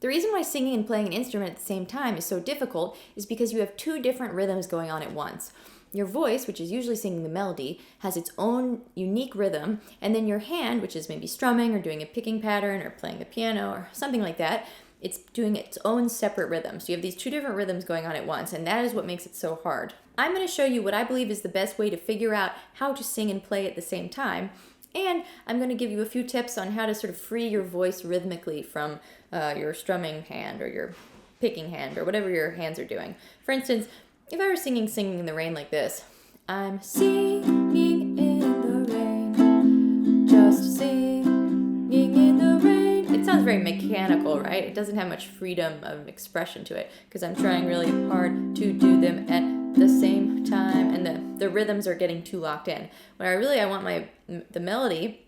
The reason why singing and playing an instrument at the same time is so difficult is because you have two different rhythms going on at once. Your voice, which is usually singing the melody, has its own unique rhythm, and then your hand, which is maybe strumming or doing a picking pattern or playing the piano or something like that, it's doing its own separate rhythm. So you have these two different rhythms going on at once, and that is what makes it so hard. I'm going to show you what I believe is the best way to figure out how to sing and play at the same time. And I'm going to give you a few tips on how to sort of free your voice rhythmically from your strumming hand or your picking hand or whatever your hands are doing. For instance, if I were singing in the Rain like this, I'm singing in the rain, just singing in the rain. It sounds very mechanical, right? It doesn't have much freedom of expression to it because I'm trying really hard to do them at the same time, and the rhythms are getting too locked in. When I want the melody,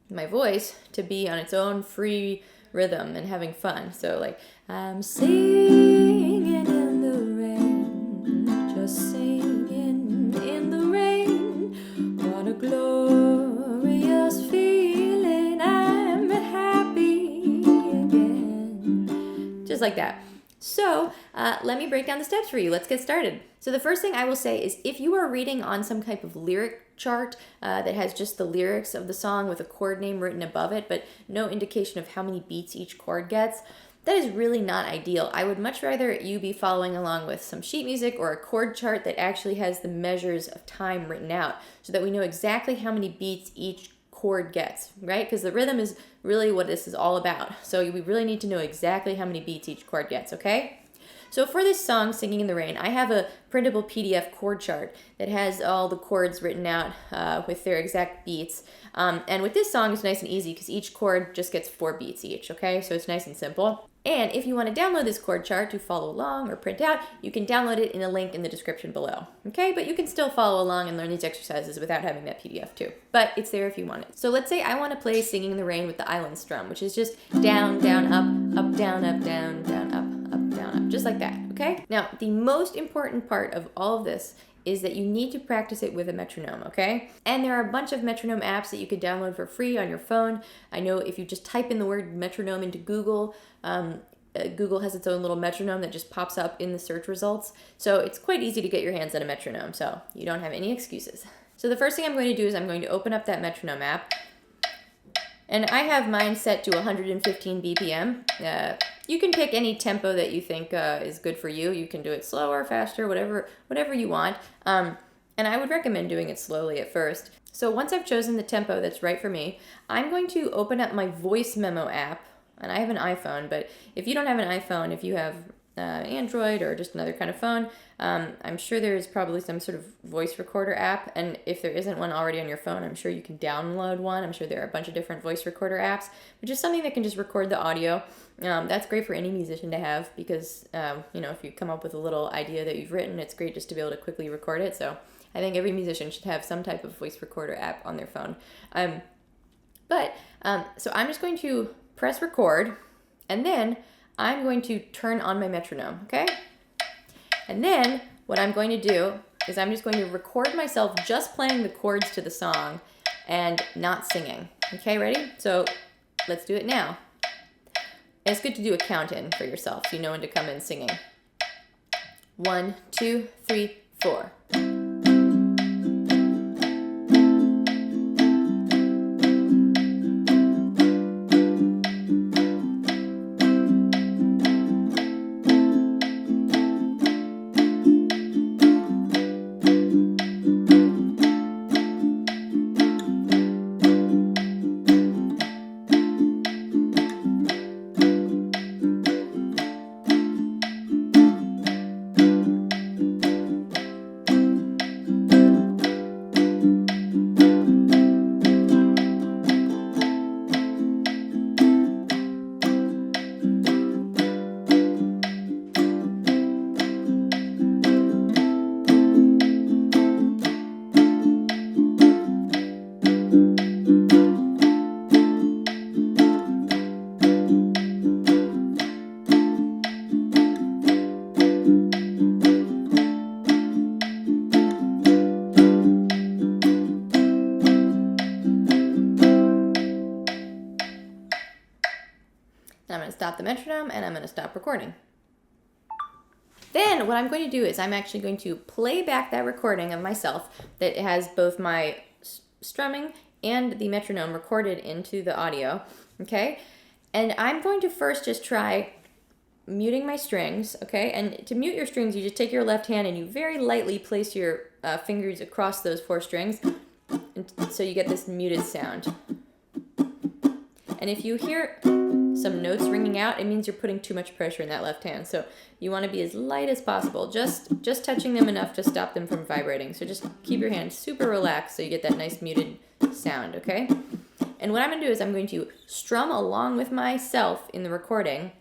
my voice, to be on its own free rhythm and having fun. So like, I'm singing in the rain, just singing in the rain. What a glorious feeling, I'm happy again. Just like that. So let me break down the steps for you. Let's get started. So the first thing I will say is if you are reading on some type of lyric chart that has just the lyrics of the song with a chord name written above it, but no indication of how many beats each chord gets, that is really not ideal. I would much rather you be following along with some sheet music or a chord chart that actually has the measures of time written out so that we know exactly how many beats each chord gets, right? Because the rhythm is really what this is all about. So we really need to know exactly how many beats each chord gets, okay? So for this song, Singing in the Rain, I have a printable PDF chord chart that has all the chords written out with their exact beats. And with this song, it's nice and easy because each chord just gets 4 beats each, okay? So it's nice and simple. And if you want to download this chord chart to follow along or print out, you can download it in a link in the description below, okay? But you can still follow along and learn these exercises without having that PDF too. But it's there if you want it. So let's say I want to play Singing in the Rain with the island strum, which is just down, down, up, down, up, down, down, up, down, up, just like that, okay? Now, the most important part of all of this is that you need to practice it with a metronome, okay? And there are a bunch of metronome apps that you can download for free on your phone. I know if you just type in the word metronome into Google, Google has its own little metronome that just pops up in the search results. So it's quite easy to get your hands on a metronome, so you don't have any excuses. So the first thing I'm going to do is I'm going to open up that metronome app. And I have mine set to 115 BPM. You can pick any tempo that you think is good for you. You can do it slower, faster, whatever you want. And I would recommend doing it slowly at first. So once I've chosen the tempo that's right for me, I'm going to open up my voice memo app. And I have an iPhone, but if you don't have an iPhone, if you have Android or just another kind of phone, I'm sure there's probably some sort of voice recorder app. And if there isn't one already on your phone, I'm sure you can download one. I'm sure there are a bunch of different voice recorder apps, which is something that can just record the audio. That's great for any musician to have because, if you come up with a little idea that you've written, it's great just to be able to quickly record it. So I think every musician should have some type of voice recorder app on their phone. So I'm just going to press record, and then I'm going to turn on my metronome, okay? And then what I'm going to do is I'm just going to record myself just playing the chords to the song and not singing. Okay, ready? So let's do it now. And it's good to do a count in for yourself so you know when to come in singing. 1, 2, 3, 4. metronome, and I'm going to stop recording. Then what I'm going to do is I'm actually going to play back that recording of myself that has both my strumming and the metronome recorded into the audio, okay? And I'm going to first just try muting my strings, okay? And to mute your strings, you just take your left hand and you very lightly place your fingers across those 4 strings, and so you get this muted sound. And if you hear some notes ringing out, it means you're putting too much pressure in that left hand. So you want to be as light as possible, just touching them enough to stop them from vibrating. So just keep your hand super relaxed so you get that nice muted sound, okay? And what I'm going to do is I'm going to strum along with myself in the recording,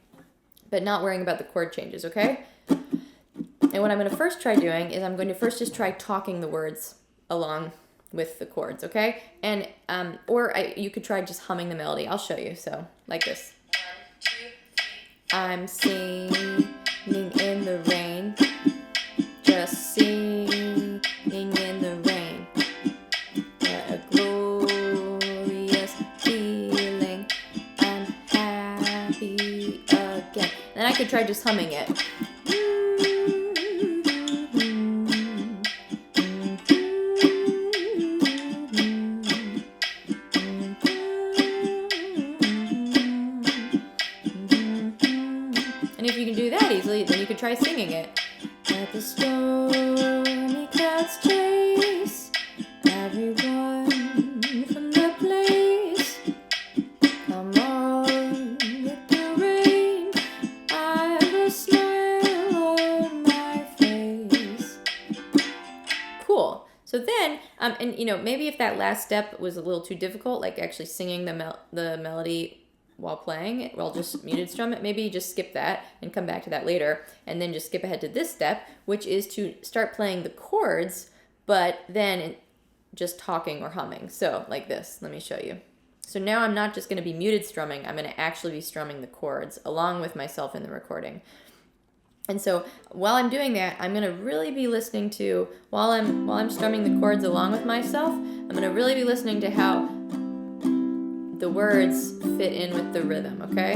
but not worrying about the chord changes, okay? And what I'm going to first try doing is I'm going to first just try talking the words along with the chords, okay? And you could try just humming the melody. I'll show you. So like this. 1, 2, 3, 4. I'm singing in the rain, just singing in the rain. What a glorious feeling. I'm happy again. Then I could try just humming it. And if you can do that easily, then you could try singing it. Let the stormy clouds chase everyone from the place. Come on with the rain, I've a smile on my face. Cool. So then, and you know, maybe if that last step was a little too difficult, like actually singing the melody while playing it, well, just muted strum it, maybe just skip that and come back to that later, and then just skip ahead to this step, which is to start playing the chords, but then just talking or humming. So like this, let me show you. So now I'm not just going to be muted strumming, I'm going to actually be strumming the chords along with myself in the recording. And so while I'm doing that, I'm going to really be listening to, while I'm strumming the chords along with myself, I'm going to really be listening to how the words fit in with the rhythm, okay?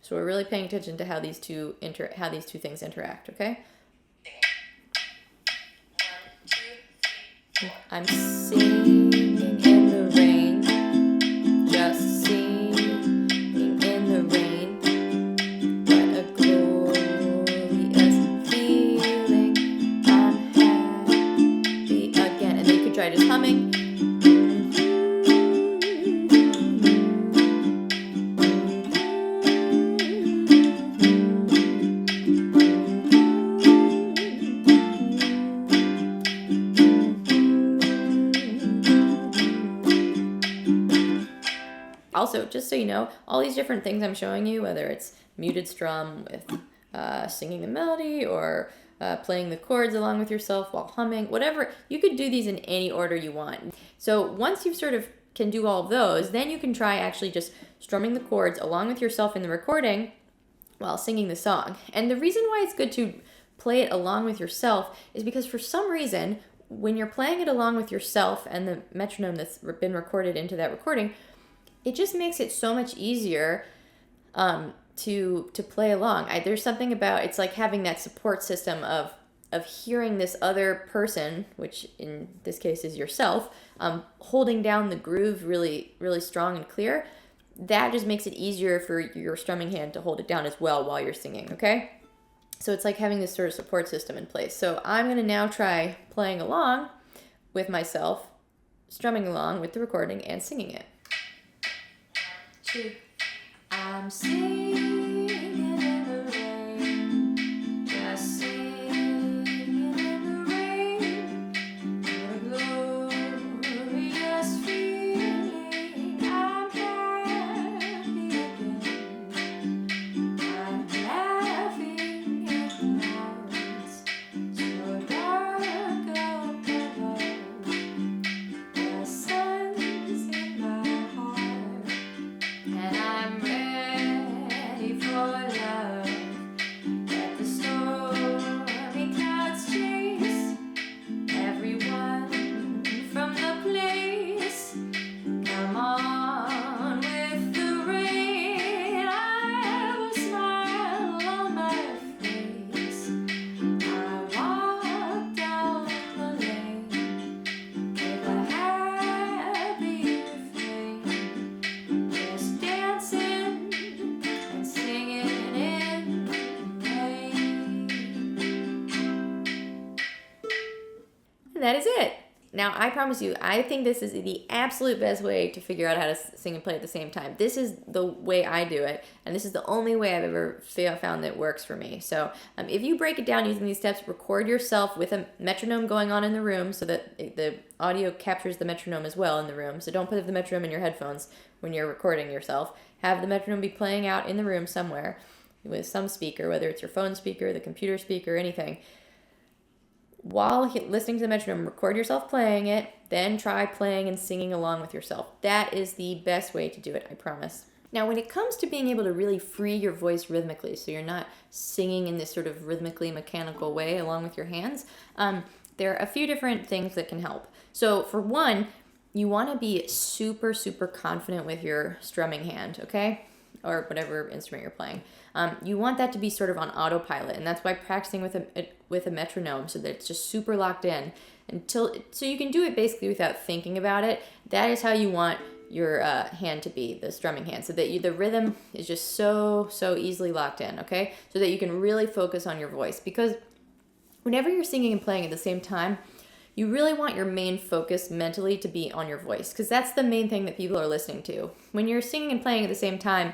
So we're really paying attention to how these two things interact, okay? 1, 2, 3, 4. I'm singing in the rain, just singing in the rain. What a glorious feeling. I'm happy again. And then you could try just humming. Also, just so you know, all these different things I'm showing you, whether it's muted strum with singing the melody or playing the chords along with yourself while humming, whatever, you could do these in any order you want. So once you sort of can do all of those, then you can try actually just strumming the chords along with yourself in the recording while singing the song. And the reason why it's good to play it along with yourself is because for some reason, when you're playing it along with yourself and the metronome that's been recorded into that recording, it just makes it so much easier to play along. There's something about, it's like having that support system of hearing this other person, which in this case is yourself, holding down the groove really, really strong and clear. That just makes it easier for your strumming hand to hold it down as well while you're singing, okay? So it's like having this sort of support system in place. So I'm going to now try playing along with myself, strumming along with the recording and singing it. 1, 2, I'm singing in the rain, just singing in the rain, what a glorious feeling, I'm happy again, I'm laughing in clouds, so dark above, the sun's in my heart. And I'm ready And that is it. Now, I promise you, I think this is the absolute best way to figure out how to sing and play at the same time. This is the way I do it, and this is the only way I've ever found that works for me. So if you break it down using these steps, record yourself with a metronome going on in the room so that the audio captures the metronome as well in the room. So don't put the metronome in your headphones when you're recording yourself. Have the metronome be playing out in the room somewhere with some speaker, whether it's your phone speaker, the computer speaker, anything. While listening to the metronome, record yourself playing it, then try playing and singing along with yourself. That is the best way to do it, I promise. Now, when it comes to being able to really free your voice rhythmically, so you're not singing in this sort of rhythmically mechanical way along with your hands, there are a few different things that can help. So for one, you want to be super, super confident with your strumming hand, okay? Or whatever instrument you're playing. You want that to be sort of on autopilot, and that's by practicing with a metronome so that it's just super locked in so you can do it basically without thinking about it. That is how you want your hand to be, the strumming hand, so that the rhythm is just so easily locked in, okay? So that you can really focus on your voice, because whenever you're singing and playing at the same time, you really want your main focus mentally to be on your voice, because that's the main thing that people are listening to. When you're singing and playing at the same time,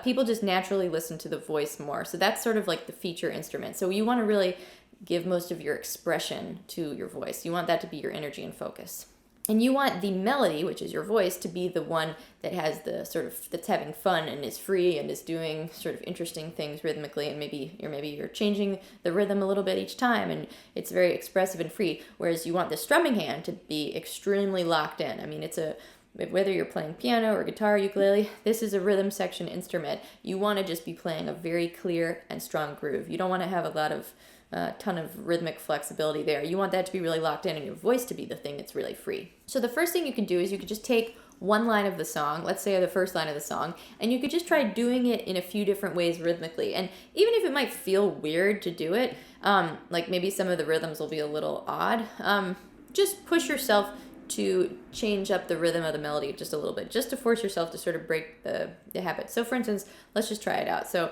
people just naturally listen to the voice more. So that's sort of like the feature instrument. So you want to really give most of your expression to your voice. You want that to be your energy and focus. And you want the melody, which is your voice, to be the one that has the sort of, that's having fun and is free and is doing sort of interesting things rhythmically, and maybe you're changing the rhythm a little bit each time, and it's very expressive and free. Whereas you want the strumming hand to be extremely locked in. I mean, whether you're playing piano or guitar, ukulele, this is a rhythm section instrument. You want to just be playing a very clear and strong groove. You don't want to have a ton of rhythmic flexibility there. You want that to be really locked in and your voice to be the thing that's really free. So the first thing you can do is you could just take one line of the song, let's say the first line of the song, and you could just try doing it in a few different ways rhythmically. And even if it might feel weird to do it, like maybe some of the rhythms will be a little odd, just push yourself to change up the rhythm of the melody just a little bit, just to force yourself to sort of break the habit. So for instance, let's just try it out. So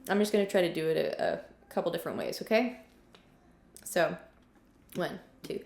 I'm just going to try to do it a couple different ways, okay? So 1, 2.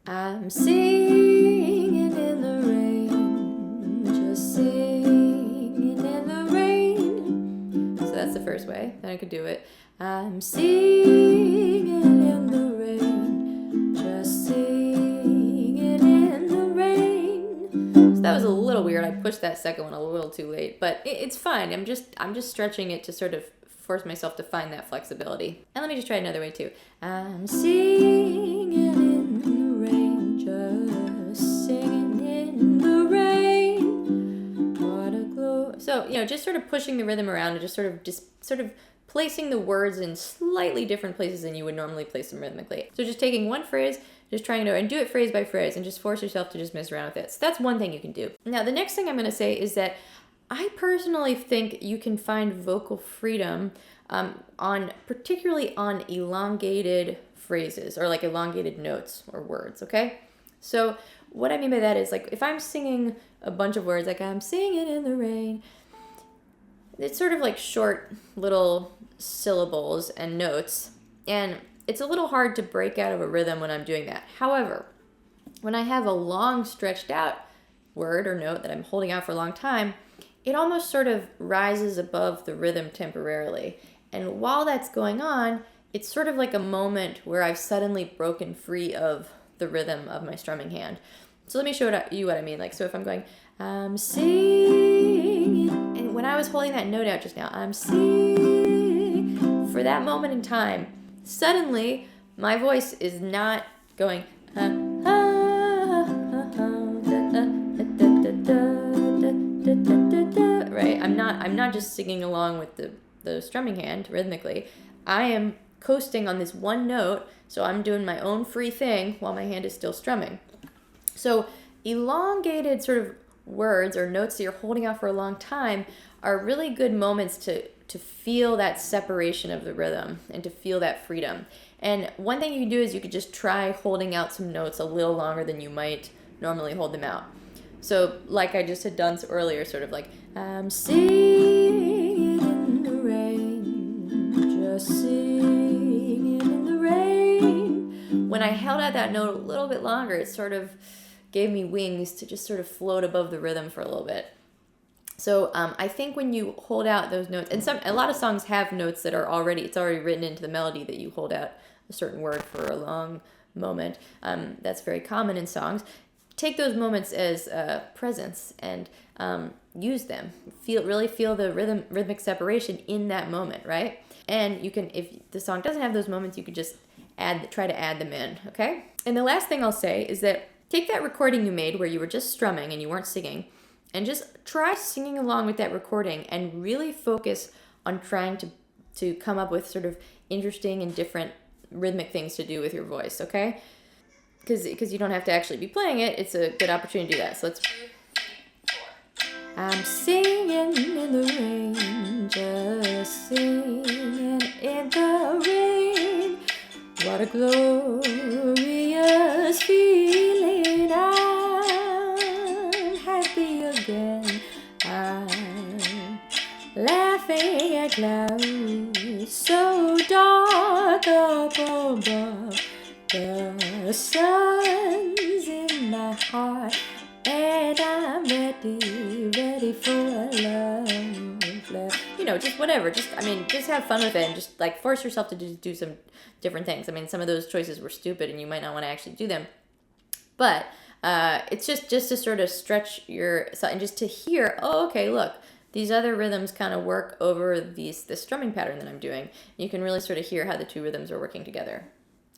I'm singing in the rain, just singing in the rain. So that's the first way. Then I could do it. I'm singing in the rain, just singing in the rain. So that was a little weird. I pushed that second one a little too late, but it's fine. I'm just stretching it to sort of force myself to find that flexibility. And let me just try another way too. I'm singing in the rain, just singing in the rain. What a glow. So, just sort of pushing the rhythm around and just sort of placing the words in slightly different places than you would normally place them rhythmically. So just taking one phrase, just trying to, and do it phrase by phrase, and just force yourself to just mess around with it. So that's one thing you can do. Now, the next thing I'm going to say is that I personally think you can find vocal freedom particularly on elongated phrases, or like elongated notes or words, okay? So what I mean by that is, like, if I'm singing a bunch of words, like I'm singing in the rain, it's sort of like short little syllables and notes, and it's a little hard to break out of a rhythm when I'm doing that. However, when I have a long stretched out word or note that I'm holding out for a long time, it almost sort of rises above the rhythm temporarily. And while that's going on, it's sort of like a moment where I've suddenly broken free of the rhythm of my strumming hand. So let me show you what I mean. Like, so if I'm going, I'm singing, and when I was holding that note out just now, I'm singing, for that moment in time, suddenly my voice is not going, right? I'm not just singing along with the strumming hand rhythmically. I am coasting on this one note, so I'm doing my own free thing while my hand is still strumming. So elongated sort of words or notes that you're holding out for a long time are really good moments to feel that separation of the rhythm and to feel that freedom. And one thing you can do is you could just try holding out some notes a little longer than you might normally hold them out. So like I just had done earlier, sort of like, I'm singing in the rain, just singing in the rain. When I held out out that note a little bit longer, it sort of gave me wings to just sort of float above the rhythm for a little bit. So I think when you hold out those notes, and a lot of songs have notes that are it's already written into the melody that you hold out a certain word for a long moment. That's very common in songs. Take those moments as presents and use them. Really feel the rhythmic separation in that moment, right? And you can, if the song doesn't have those moments, you could just try to add them in, okay? And the last thing I'll say is that take that recording you made where you were just strumming and you weren't singing, and just try singing along with that recording and really focus on trying to come up with sort of interesting and different rhythmic things to do with your voice, okay? Because you don't have to actually be playing it. It's a good opportunity to do that. So let's... I'm singing in the rain, just singing in the rain. What a glorious feeling. I'm happy again. I'm laughing at clouds so dark up above. The sun's in my heart, and I'm ready for love. You know, just whatever. Just have fun with it, and just like force yourself to do some different things. I mean, some of those choices were stupid, and you might not want to actually do them. But it's just to sort of stretch and just to hear, oh, okay, look, these other rhythms kind of work over this strumming pattern that I'm doing. You can really sort of hear how the two rhythms are working together.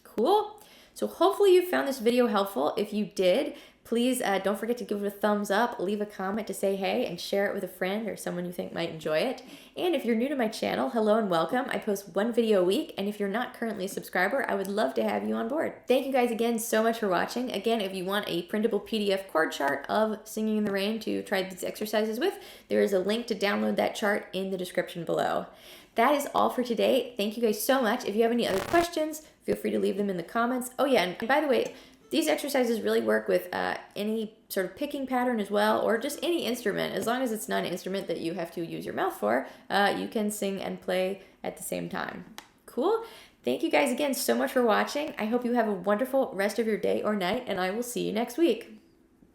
Cool. So hopefully you found this video helpful. If you did, please don't forget to give it a thumbs up, leave a comment to say hey, and share it with a friend or someone you think might enjoy it. And if you're new to my channel, hello and welcome. I post one video a week, and if you're not currently a subscriber, I would love to have you on board. Thank you guys again so much for watching. Again, if you want a printable PDF chord chart of Singing in the Rain to try these exercises with, there is a link to download that chart in the description below. That is all for today. Thank you guys so much. If you have any other questions, feel free to leave them in the comments. Oh yeah, and by the way, these exercises really work with any sort of picking pattern as well, or just any instrument. As long as it's not an instrument that you have to use your mouth for, you can sing and play at the same time. Cool? Thank you guys again so much for watching. I hope you have a wonderful rest of your day or night, and I will see you next week.